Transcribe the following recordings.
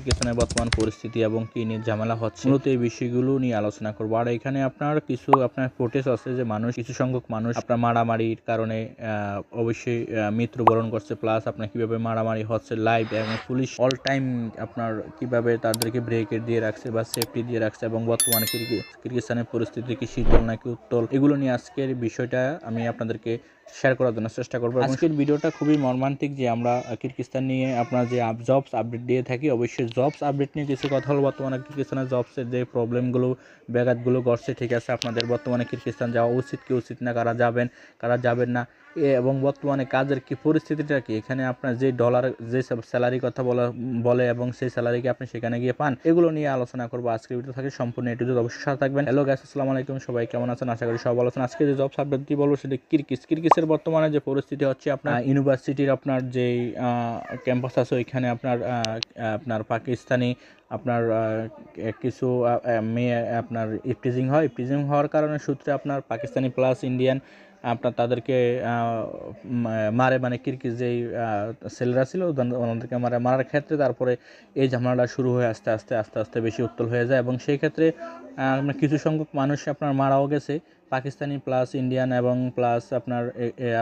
কিরগিজস্তানের বর্তমান পরিস্থিতি এবং কী নিয়ে ঝামেলা হচ্ছে, মূলত এই বিষয়গুলো নিয়ে আলোচনা করবো। আর এখানে আপনার কিছু ফুটেজ আছে যে কিছু সংখ্যক মানুষ আপনার মারামারির কারণে অবশ্যই মৃত্যুবরণ করছে, প্লাস আপনার কীভাবে মারামারি হচ্ছে লাইভ, এবং পুলিশ অল টাইম আপনার কীভাবে তাদেরকে ব্রেকেট দিয়ে রাখছে বা সেফটি দিয়ে রাখছে, এবং বর্তমানে কিরগিজস্তানের পরিস্থিতি কি শীতল নাকি উত্তল, এগুলো নিয়ে আজকের বিষয়টা আমি আপনাদেরকে শেয়ার করার জন্য চেষ্টা করবো। আজকের ভিডিওটা খুবই মর্মান্তিক যে আমরা কিরগিজস্তান নিয়ে আপনার যে জবস আপডেট দিয়ে থাকি, অবশ্যই জবস আপডেট নিয়ে কিছু কথা হলো। বর্তমানে কিরগিজস্তানের জবসের যে প্রবলেমগুলো ব্যাঘাতগুলো ঘটছে, ঠিক আছে, আপনাদের বর্তমানে কিরগিজস্তান যাওয়া উচিত কি উচিত না, কারা যাবেন কারা যাবেন না, এবং বর্তমানে কাজের কি পরিস্থিতিটা কি, এখানে আপনার যে ডলার যে স্যালারি কথা বলে এবং সেই স্যালারিকে আপনি সেখানে গিয়ে পান, এগুলো নিয়ে আলোচনা করবো আজকের ভিডিও থাকে সম্পূর্ণ এটু অবশ্যই সাথে থাকবেন। হ্যালো গাইস, আসসালামু আলাইকুম, সবাই কেমন আছেন? আশা করি সব ভালো আছেন। আজকে যে জবস আপডেটটি বলবো সেটা কিরগিজের বর্তমানে যে পরিস্থিতি হচ্ছে, আপনার ইউনিভার্সিটির আপনার যে ক্যাম্পাস আছে ওইখানে আপনার পাকিস্তানি আপনার কিছু মেয়ে আপনার ইফটিজিং হওয়ার কারণে সূত্রে আপনার পাকিস্তানি প্লাস ইন্ডিয়ান আপনার তাদেরকে মারে, মানে কিরগিজ যেই ছেলেরা ছিল ওনাদেরকে মারার ক্ষেত্রে তারপরে এই ঝামেলাটা শুরু হয়ে আস্তে আস্তে বেশি উত্তল হয়ে যায়, এবং সেই ক্ষেত্রে কিছু সংখ্যক মানুষ আপনার মারাও গেছে, পাকিস্তানি প্লাস ইন্ডিয়ান এবং প্লাস আপনার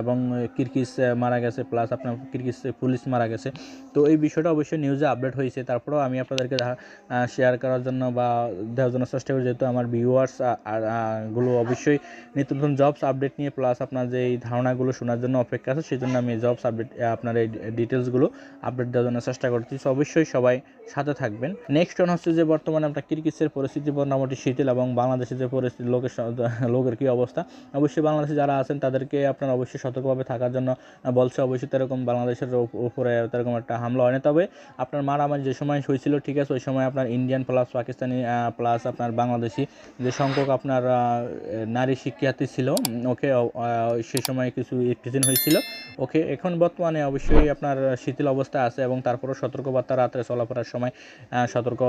এবং কিরগিজ মারা গেছে, প্লাস আপনার কিরগিজ পুলিশ মারা গেছে। তো এই বিষয়টা অবশ্যই নিউজে আপডেট হয়েছে, তারপরেও আমি আপনাদেরকে শেয়ার করার জন্য বা দেওয়ার জন্য চেষ্টা করি, যেহেতু আমার ভিউয়ার্স গুলো অবশ্যই নিত্য নতুন জবস আপডেট নিয়ে প্লাস আপনার যে এই ধারণাগুলো শোনার জন্য অপেক্ষা আছে, সেই জন্য আমি জবস আপডেট আপনার এই ডিটেলসগুলো আপডেট দেওয়ার জন্য চেষ্টা করছি। অবশ্যই সবাই সাথে থাকবেন। নেক্সট ওয়ান হচ্ছে যে বর্তমানে আপনার কিরগিজের পরিস্থিতি মোটামুটি শিথিল, এবং বাংলাদেশের যে পরিস্থিতি লোকের কী অবস্থা, অবশ্যই বাংলাদেশে যারা আছেন তাদেরকে আপনার অবশ্যই সতর্কভাবে থাকার জন্য বলছে। অবশ্যই তেরকম বাংলাদেশের উপরে তেরকম একটা হামলা হয় না, তবে আপনার মারামারি যে সময় হয়েছিল, ঠিক আছে, ওই সময় আপনার ইন্ডিয়ান প্লাস পাকিস্তানি প্লাস আপনার বাংলাদেশি যে সংখ্যক আপনার নারী শিক্ষার্থী ছিল, ওকে সেই সময় কিছু ইফটিজিং হয়েছিল। ওকে, এখন বর্তমানে অবশ্যই আপনার শিথিল অবস্থা আছে, এবং তারপরও সতর্কবার্তা রাত্রে চলাফেরার সময় সতর্ক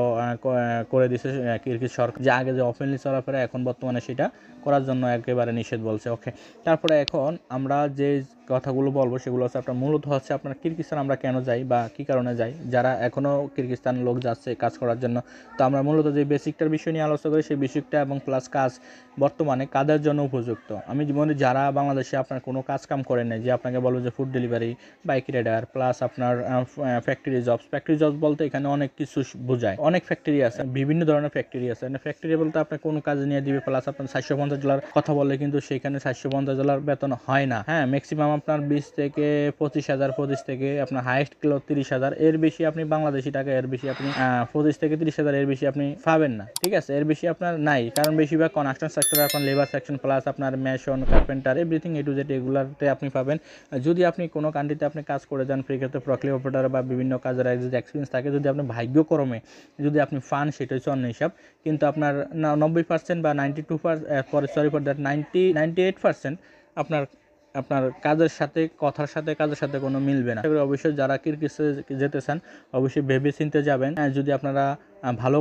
করে দিয়েছে কিরগিজ সরকার, যে আগে যে অফেনলি চলাফেরা এখন বর্তমানে সেটা করার জন্য একেবারে নিষেধ বলছে। ওকে, তারপরে এখন আমরা যে কথাগুলো বলবো সেগুলো হচ্ছে আপনার মূলত হচ্ছে আপনার কিরগিজস্তান আমরা কেন যাই বা কী কারণে যাই, যারা এখনও কিরগিজস্তান লোক যাচ্ছে কাজ করার জন্য। তো আমরা মূলত যে বেসিকটার বিষয় নিয়ে আলোচনা করি, সেই বেসিকটা এবং প্লাস কাজ বর্তমানে কাদের জন্য উপযুক্ত। আমি জীবনে যারা বাংলাদেশে আপনার কোনো কাজ কাম করেন নাই, যে আপনাকে বলবো যে food delivery, bike rider, plus আপনার ফ্যাক্টরি জবস বলতে এখানে অনেক কিছু বোঝায়, অনেক ফ্যাক্টরি আছে, বিভিন্ন ধরনের ফ্যাক্টরি আছে। ফ্যাক্টরি বলতে আপনার কোনো কাজে নিয়ে দিবে, প্লাস আপনার 750 ডলার কথা বললে কিন্তু সেখানে 750 ডলার বেতন হয় না। হ্যাঁ, ম্যাক্সিমাম আপনার 20 থেকে 25,000, 25 থেকে আপনার হাইয়েস্ট কিলো 30,000, এর বেশি আপনি বাংলাদেশি টাকা এর বেশি আপনি 25 থেকে 30,000 এর বেশি আপনি পাবেন না, ঠিক আছে, এর বেশি আপনার নাই, কারণ বেশিরভাগ কনস্ট্রাকশন সেক্টরে আপনার লেবার সেকশন প্লাস আপনার mason, carpenter, everything A to Z এগুলাতে আপনি পাবেন। যদি আপনি কোনো কান্ট্রিতে আপনি কাজ করে যান, ফ্রিক্ষেত্রে প্রক্লিপ অপারেটর বা বিভিন্ন কাজের এক্সপিরিয়েন্স থাকে, যদি আপনি ভাগ্যক্রমে যদি আপনি ফান, সেটা হচ্ছে অন্য হিসাব, কিন্তু আপনার 90% বা 98% আপনার কাজের সাথে কাজের সাথে কোনো মিলবে না। অবশ্যই যারা কিরগিজে যেতে চান অবশ্যই ভেবে চিন্তে যাবেন। যদি আপনারা ভালো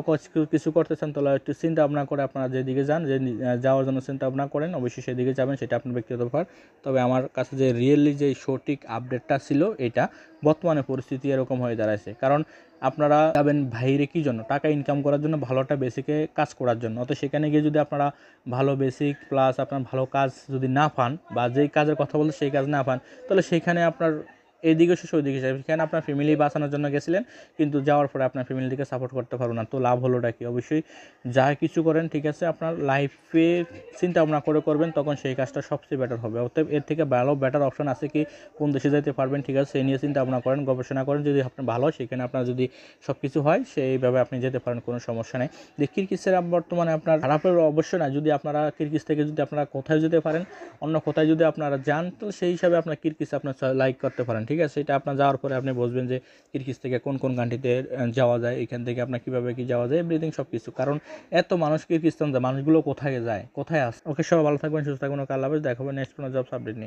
কিছু করতে চান তাহলে একটু চিন্তা ভাবনা করে আপনারা যেদিকে যান, যে যাওয়ার জন্য চিন্তা ভাবনা করেন, অবশ্যই সেদিকে যাবেন, সেটা আপনার ব্যক্তিগত ব্যাপার। তবে আমার কাছে যে রিয়েলি যে সঠিক আপডেটটা ছিল, এটা বর্তমানে পরিস্থিতি এরকম হয়ে দাঁড়াইছে, কারণ আপনারা যাবেন বাইরে কী জন্য, টাকা ইনকাম করার জন্য, ভালোটা বেসিকে কাজ করার জন্য। অত সেখানে গিয়ে যদি আপনারা ভালো বেসিক প্লাস আপনার ভালো কাজ যদি না পান, বা যেই কাজের কথা বলতে সেই কাজ না পান, তাহলে সেখানে আপনার এইদিকে শেষ ওইদিকে শেষ। সেখানে আপনার ফ্যামিলি বাঁচানোর জন্য গেছিলেন, কিন্তু যাওয়ার পরে আপনার ফ্যামিলিকে সাপোর্ট করতে পারবো না, তো লাভ হলোটা কি? অবশ্যই যা কিছু করেন, ঠিক আছে, আপনার লাইফে চিন্তা ভাবনা করে করবেন, তখন সেই কাজটা সবচেয়ে বেটার হবে। অতএব এর থেকে ভালো বেটার অপশন আছে কি, কোন দেশে যেতে পারবেন, ঠিক আছে, সেই নিয়ে চিন্তা ভাবনা করেন, গবেষণা করেন, যদি আপনার ভালো হয় সেখানে আপনার যদি সব কিছু হয় সেইভাবে আপনি যেতে পারেন, কোনো সমস্যা নেই। যে কিরগিজের বর্তমানে আপনার খারাপের অবশ্যই না, যদি আপনারা কিরগিজ থেকে যদি আপনারা কোথায় যেতে পারেন, অন্য কোথায় যদি আপনারা যান, তো সেই হিসাবে আপনার কিরগিজ আপনার লাইক করতে পারেন, ঠিক আছে। এটা আপনার যাওয়ার পরে আপনি বুঝবেন যে কিরগিজ থেকে কোন কান্ট্রিতে যাওয়া যায়, এখান থেকে আপনার কীভাবে কী যাওয়া যায়, এভরিথিং সব কিছু। কারণ এত মানুষ কিরগিজস্তান যায়, মানুষগুলো কোথায় যায়, কোথায় আসে। ওকে, সবাই ভালো থাকবেন, সুস্থ থাকবেন, আল্লাহ হাফেজ। দেখা হবে নেক্সট কোনো জবস আপডেট নিয়ে।